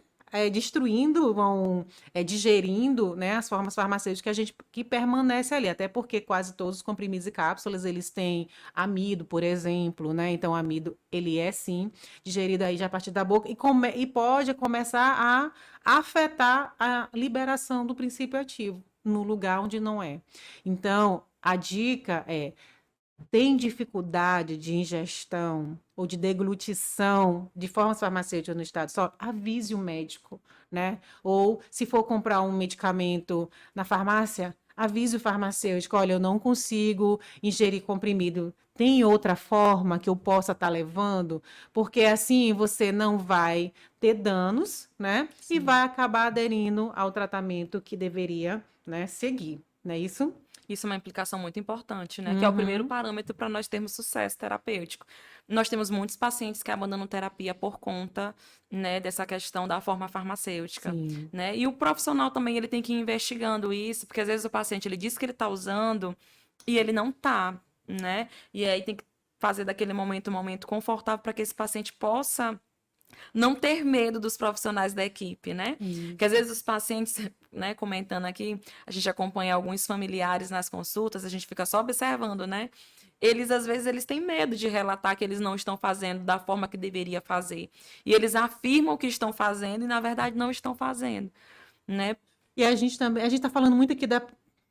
[SPEAKER 1] destruindo, vão digerindo, né, as formas farmacêuticas que a gente que permanece ali, até porque quase todos os comprimidos e cápsulas eles têm amido, por exemplo, né? Então, o amido ele é sim digerido aí já a partir da boca e pode começar a afetar a liberação do princípio ativo no lugar onde não é. Então, a dica é tem dificuldade de ingestão ou de deglutição de formas farmacêuticas no estado só, avise o médico, né? Ou se for comprar um medicamento na farmácia, avise o farmacêutico, olha, eu não consigo ingerir comprimido. Tem outra forma que eu possa estar levando? Porque assim você não vai ter danos, né? E
[SPEAKER 2] Sim.
[SPEAKER 1] vai acabar aderindo ao tratamento que deveria, né, seguir, não é isso?
[SPEAKER 2] Isso é uma implicação muito importante, né? Que é o primeiro
[SPEAKER 1] Uhum,
[SPEAKER 2] parâmetro para nós termos sucesso terapêutico. Nós temos muitos pacientes que abandonam terapia por conta, né, dessa questão da forma farmacêutica,
[SPEAKER 1] sim.
[SPEAKER 2] né? E o profissional também ele tem que ir investigando isso, porque às vezes o paciente ele diz que ele está usando e ele não está, né? E aí tem que fazer daquele momento um momento confortável para que esse paciente possa não ter medo dos profissionais da equipe, né? Que às
[SPEAKER 1] Isso.
[SPEAKER 2] vezes os pacientes, né, comentando aqui, a gente acompanha alguns familiares nas consultas, a gente fica só observando, né? Eles às vezes eles têm medo de relatar que eles não estão fazendo da forma que deveria fazer. E eles afirmam que estão fazendo e na verdade não estão fazendo, né?
[SPEAKER 1] E a gente também, a gente está falando muito aqui da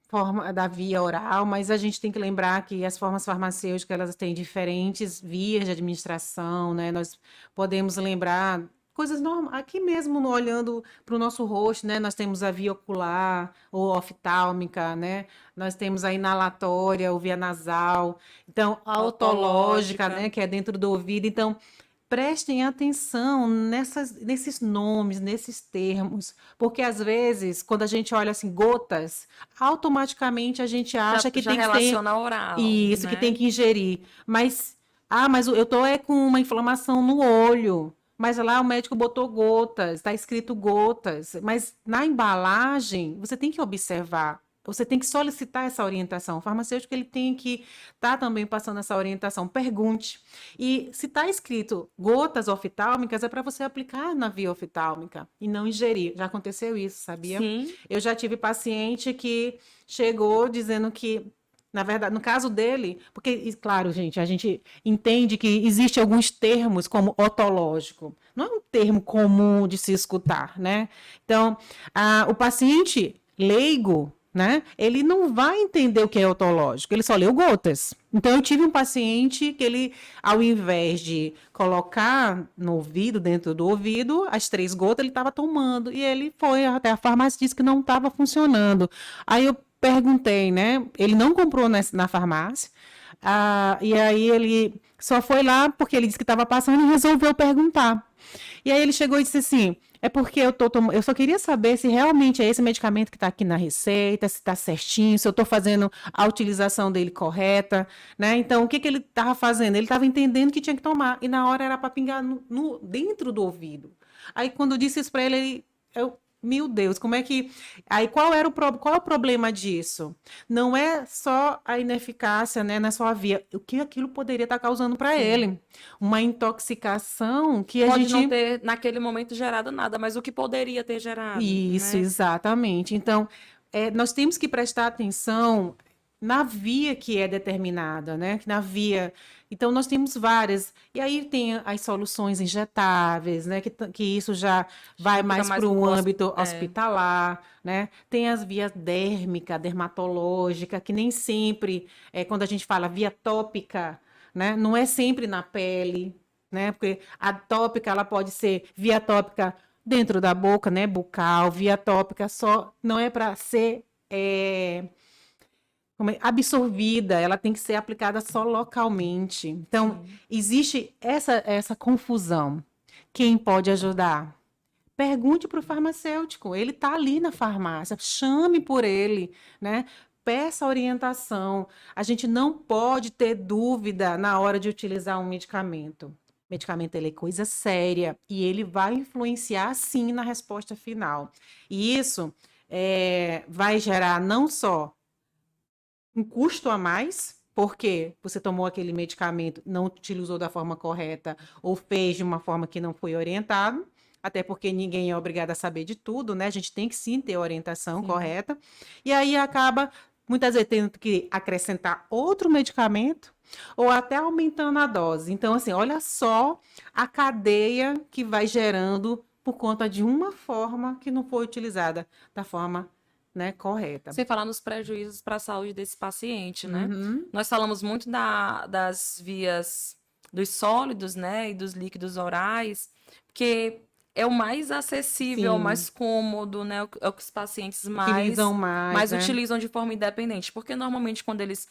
[SPEAKER 1] forma da via oral, mas a gente tem que lembrar que as formas farmacêuticas elas têm diferentes vias de administração, né? Nós podemos lembrar coisas normais, aqui mesmo olhando para o nosso rosto, né? Nós temos a via ocular ou oftálmica, né? Nós temos a inalatória ou via nasal. Então, a otológica,
[SPEAKER 2] Autológica.
[SPEAKER 1] né? Que é dentro do ouvido. Então, prestem atenção nesses nomes, nesses termos, porque às vezes, quando a gente olha assim, gotas, automaticamente a gente
[SPEAKER 2] Já,
[SPEAKER 1] acha que
[SPEAKER 2] já
[SPEAKER 1] tem que ter
[SPEAKER 2] relaciona oral,
[SPEAKER 1] isso, que tem
[SPEAKER 2] né?
[SPEAKER 1] que ingerir. Mas eu tô com uma inflamação no olho. Mas lá o médico botou gotas, está escrito gotas. Mas na embalagem, você tem que observar. Você tem que solicitar essa orientação. O farmacêutico ele tem que estar também passando essa orientação. Pergunte. E se está escrito gotas oftálmicas, é para você aplicar na via oftálmica e não ingerir. Já aconteceu isso, sabia?
[SPEAKER 2] Sim,
[SPEAKER 1] Eu já tive paciente que chegou dizendo que, na verdade, no caso dele, porque, claro, gente, a gente entende que existe alguns termos como otológico. Não é um termo comum de se escutar, né? Então, o paciente leigo, né? Ele não vai entender o que é otológico, ele só leu gotas. Então, eu tive um paciente que ele, ao invés de colocar no ouvido, dentro do ouvido, as 3 gotas, ele estava tomando. E ele foi até a farmácia e disse que não estava funcionando. Aí eu perguntei, né? Ele não comprou na farmácia, e aí ele só foi lá porque ele disse que estava passando e resolveu perguntar. E aí ele chegou e disse assim, é porque eu só queria saber se realmente é esse medicamento que está aqui na receita, se está certinho, se eu estou fazendo a utilização dele correta, né? Então, o que que ele estava fazendo? Ele estava entendendo que tinha que tomar, e na hora era para pingar dentro do ouvido. Aí, quando eu disse isso para ele, meu Deus, como é que... Aí, qual é o problema disso? Não é só a ineficácia, né, na sua via. O que aquilo poderia estar causando para ele? Uma intoxicação que a
[SPEAKER 2] Pode não
[SPEAKER 1] gente...
[SPEAKER 2] ter, naquele momento, gerado nada, mas o que poderia ter gerado,
[SPEAKER 1] Isso,
[SPEAKER 2] né?
[SPEAKER 1] exatamente. Então, nós temos que prestar atenção na via que é determinada, né? Na via. Então, nós temos várias. E aí tem as soluções injetáveis, né? Que isso já vai
[SPEAKER 2] Fica
[SPEAKER 1] mais
[SPEAKER 2] mais
[SPEAKER 1] para o
[SPEAKER 2] pro
[SPEAKER 1] âmbito hospitalar, né? Tem as vias dérmica, dermatológica, que nem sempre, quando a gente fala via tópica, né? Não é sempre na pele, né? Porque a tópica, ela pode ser via tópica dentro da boca, né? Bucal, via tópica, só não é para ser absorvida, ela tem que ser aplicada só localmente. Então,
[SPEAKER 2] Sim.
[SPEAKER 1] existe essa confusão. Quem pode ajudar? Pergunte para o farmacêutico, ele está ali na farmácia, chame por ele, né? Peça orientação. A gente não pode ter dúvida na hora de utilizar um medicamento. O medicamento ele é coisa séria e ele vai influenciar sim na resposta final. E isso vai gerar não só um custo a mais, porque você tomou aquele medicamento, não utilizou da forma correta ou fez de uma forma que não foi orientado, até porque ninguém é obrigado a saber de tudo, né? A gente tem que sim ter a orientação correta. E aí acaba, muitas vezes, tendo que acrescentar outro medicamento ou até aumentando a dose. Então, assim, olha só a cadeia que vai gerando por conta de uma forma que não foi utilizada da forma, né, correta.
[SPEAKER 2] Sem falar nos prejuízos para a saúde desse paciente, né?
[SPEAKER 1] Uhum.
[SPEAKER 2] Nós falamos muito das vias dos sólidos, né, e dos líquidos orais, porque é o mais acessível, é o
[SPEAKER 1] Sim,
[SPEAKER 2] mais cômodo, né? É o que os pacientes
[SPEAKER 1] utilizam mais,
[SPEAKER 2] mais
[SPEAKER 1] né?
[SPEAKER 2] utilizam de forma independente. Porque normalmente, quando eles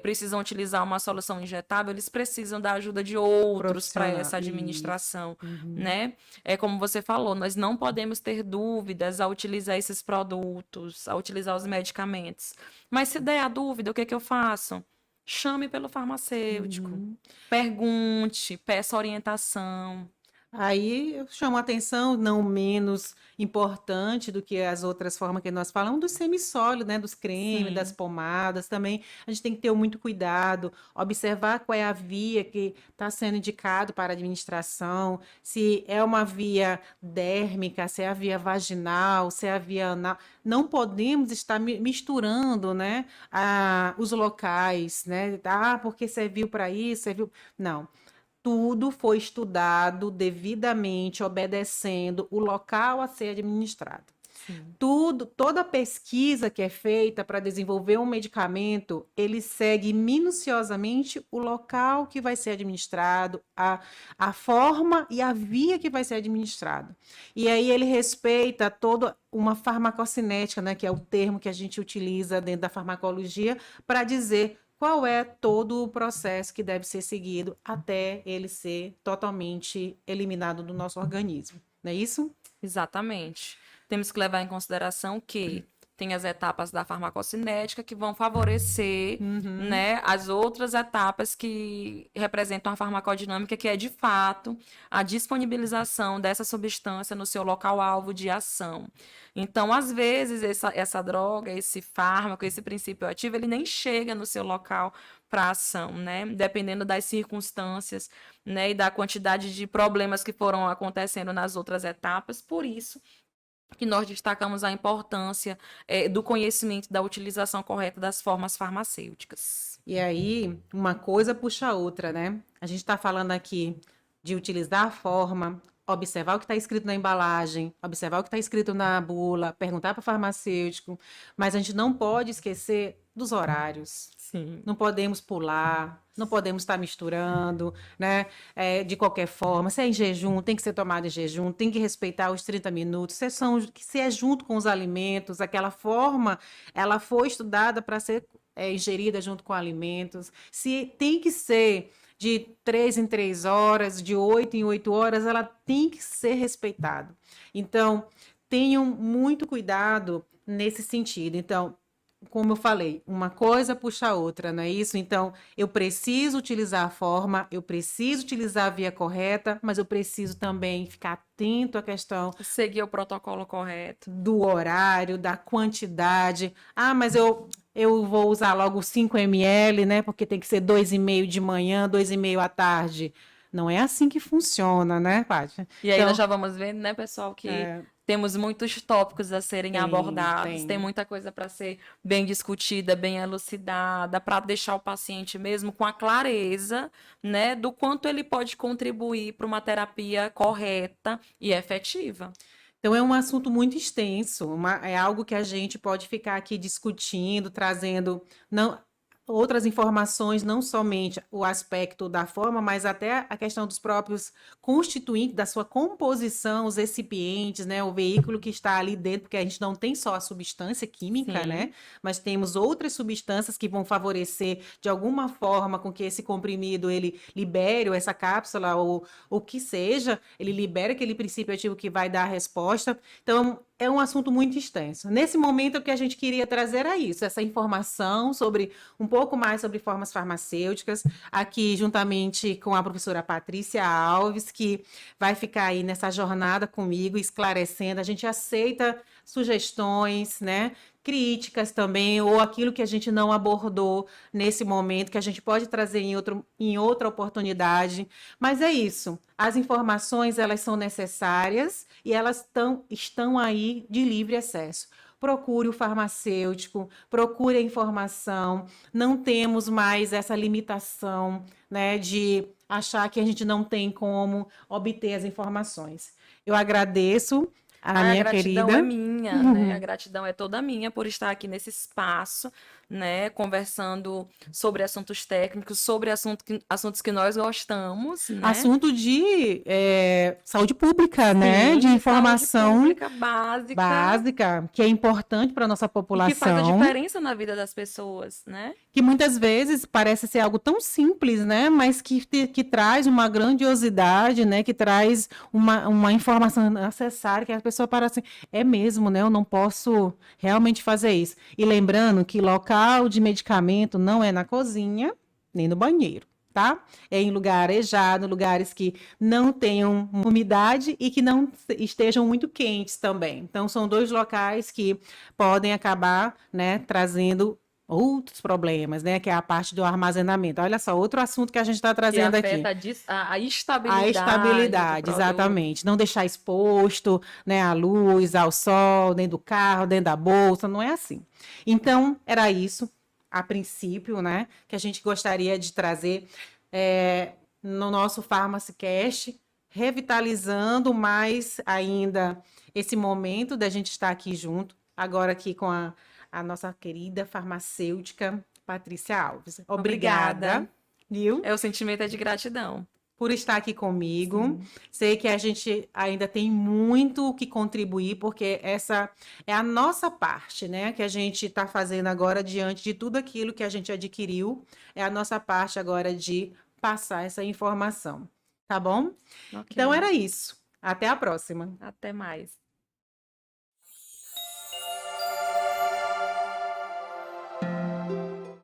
[SPEAKER 2] precisam utilizar uma solução injetável, eles precisam da ajuda de outros para
[SPEAKER 1] Profissional.
[SPEAKER 2] essa
[SPEAKER 1] Isso.
[SPEAKER 2] administração,
[SPEAKER 1] Uhum.
[SPEAKER 2] né? É como você falou, nós não podemos ter dúvidas ao utilizar esses produtos, ao utilizar os medicamentos. Mas se der a dúvida, o que que eu faço? Chame pelo farmacêutico,
[SPEAKER 1] Uhum.
[SPEAKER 2] pergunte, peça orientação.
[SPEAKER 1] Aí eu chamo a atenção, não menos importante do que as outras formas que nós falamos, do semissólido, né? Dos cremes, das
[SPEAKER 2] Sim,
[SPEAKER 1] pomadas também. A gente tem que ter muito cuidado, observar qual é a via que está sendo indicado para a administração, se é uma via dérmica, se é a via vaginal, se é a via anal. Não podemos estar misturando, né? Os locais, né? Ah, porque serviu para isso, serviu. Não. Tudo foi estudado devidamente, obedecendo o local a ser administrado.
[SPEAKER 2] sim.
[SPEAKER 1] Toda pesquisa que é feita para desenvolver um medicamento, ele segue minuciosamente o local que vai ser administrado, a forma e a via que vai ser administrado. E aí ele respeita toda uma farmacocinética, né, que é o termo que a gente utiliza dentro da farmacologia, para dizer qual é todo o processo que deve ser seguido até ele ser totalmente eliminado do nosso organismo. Não é isso?
[SPEAKER 2] Exatamente. Temos que levar em consideração que tem as etapas da farmacocinética que vão favorecer,
[SPEAKER 1] Uhum.
[SPEAKER 2] né, as outras etapas que representam a farmacodinâmica, que é de fato a disponibilização dessa substância no seu local-alvo de ação. Então, às vezes, essa droga, esse fármaco, esse princípio ativo, ele nem chega no seu local para ação, né? Dependendo das circunstâncias, né, e da quantidade de problemas que foram acontecendo nas outras etapas. Por isso que nós destacamos a importância do conhecimento da utilização correta das formas farmacêuticas.
[SPEAKER 1] E aí, uma coisa puxa a outra, né? A gente está falando aqui de utilizar a forma, observar o que está escrito na embalagem, observar o que está escrito na bula, perguntar para o farmacêutico, mas a gente não pode esquecer dos horários.
[SPEAKER 2] Sim.
[SPEAKER 1] Não podemos pular, não podemos estar misturando, né? De qualquer forma, se é em jejum, tem que ser tomado em jejum, tem que respeitar os 30 minutos. Se é junto com os alimentos, aquela forma, ela foi estudada para ser ingerida junto com alimentos. Se tem que ser de 3 em 3 horas, de 8 em 8 horas, ela tem que ser respeitada. Então, tenham muito cuidado nesse sentido. Então, como eu falei, uma coisa puxa a outra, não é isso? Então, eu preciso utilizar a forma, eu preciso utilizar a via correta, mas eu preciso também ficar atento à questão
[SPEAKER 2] Seguir o protocolo correto.
[SPEAKER 1] do horário, da quantidade. Ah, mas eu vou usar logo 5 ml, né? Porque tem que ser 2,5 de manhã, 2,5 à tarde. Não é assim que funciona, né, Pátia?
[SPEAKER 2] E aí
[SPEAKER 1] Então,
[SPEAKER 2] nós já vamos vendo, né, pessoal, que temos muitos tópicos a serem abordados, tem muita coisa para ser bem discutida, bem elucidada, para deixar o paciente mesmo com a clareza, né, do quanto ele pode contribuir para uma terapia correta e efetiva.
[SPEAKER 1] Então, é um assunto muito extenso, é algo que a gente pode ficar aqui discutindo, trazendo não, outras informações, não somente o aspecto da forma, mas até a questão dos próprios constituintes, da sua composição, os recipientes, né, o veículo que está ali dentro, porque a gente não tem só a substância química,
[SPEAKER 2] Sim.
[SPEAKER 1] né, mas temos outras substâncias que vão favorecer de alguma forma com que esse comprimido ele libere, ou essa cápsula, ou o que seja, ele libera aquele princípio ativo que vai dar a resposta. Então, é um assunto muito extenso. Nesse momento, o que a gente queria trazer era isso, essa informação sobre um pouco mais sobre formas farmacêuticas, aqui juntamente com a professora Patrícia Alves, que vai ficar aí nessa jornada comigo, esclarecendo. A gente aceita sugestões, né? Críticas também, ou aquilo que a gente não abordou nesse momento, que a gente pode trazer em outra oportunidade. Mas é isso. As informações, elas são necessárias e elas estão aí de livre acesso. Procure o farmacêutico, procure a informação. Não temos mais essa limitação, né, de achar que a gente não tem como obter as informações. Eu agradeço a minha
[SPEAKER 2] gratidão
[SPEAKER 1] querida.
[SPEAKER 2] é minha, né? A gratidão é toda minha por estar aqui nesse espaço, né? Conversando sobre assuntos técnicos, sobre assuntos que nós gostamos, né?
[SPEAKER 1] Assunto de saúde pública, né?
[SPEAKER 2] Sim,
[SPEAKER 1] De
[SPEAKER 2] saúde
[SPEAKER 1] informação
[SPEAKER 2] pública básica.
[SPEAKER 1] básica, que é importante para a nossa
[SPEAKER 2] E que faz a
[SPEAKER 1] população.
[SPEAKER 2] diferença na vida das pessoas, né?
[SPEAKER 1] Que muitas vezes parece ser algo tão simples, né? Mas que traz uma grandiosidade, né? Que traz uma informação necessária, que a pessoa para assim, é mesmo, né? Eu não posso realmente fazer isso. E lembrando que local de medicamento não é na cozinha, nem no banheiro, tá? É em lugar arejado, lugares que não tenham umidade e que não estejam muito quentes também. Então, são 2 locais que podem acabar, né, trazendo outros problemas, né? Que é a parte do armazenamento. Olha só, outro assunto que a gente está
[SPEAKER 2] Que
[SPEAKER 1] trazendo aqui.
[SPEAKER 2] afeta a estabilidade.
[SPEAKER 1] A
[SPEAKER 2] do
[SPEAKER 1] estabilidade,
[SPEAKER 2] produto.
[SPEAKER 1] exatamente. Não deixar exposto, né, à luz, ao sol, dentro do carro, dentro da bolsa, não é assim. Então, era isso, a princípio, né, que a gente gostaria de trazer no nosso PharmacyCast, revitalizando mais ainda esse momento da gente estar aqui junto, agora aqui com a nossa querida farmacêutica Patrícia Alves. Obrigada. Viu?
[SPEAKER 2] O sentimento é de gratidão.
[SPEAKER 1] Por estar aqui comigo. Sim. Sei que a gente ainda tem muito o que contribuir, porque essa é a nossa parte, né? Que a gente está fazendo agora diante de tudo aquilo que a gente adquiriu. É a nossa parte agora de passar essa informação. Tá bom?
[SPEAKER 2] Okay.
[SPEAKER 1] Então era isso. Até a próxima.
[SPEAKER 2] Até mais.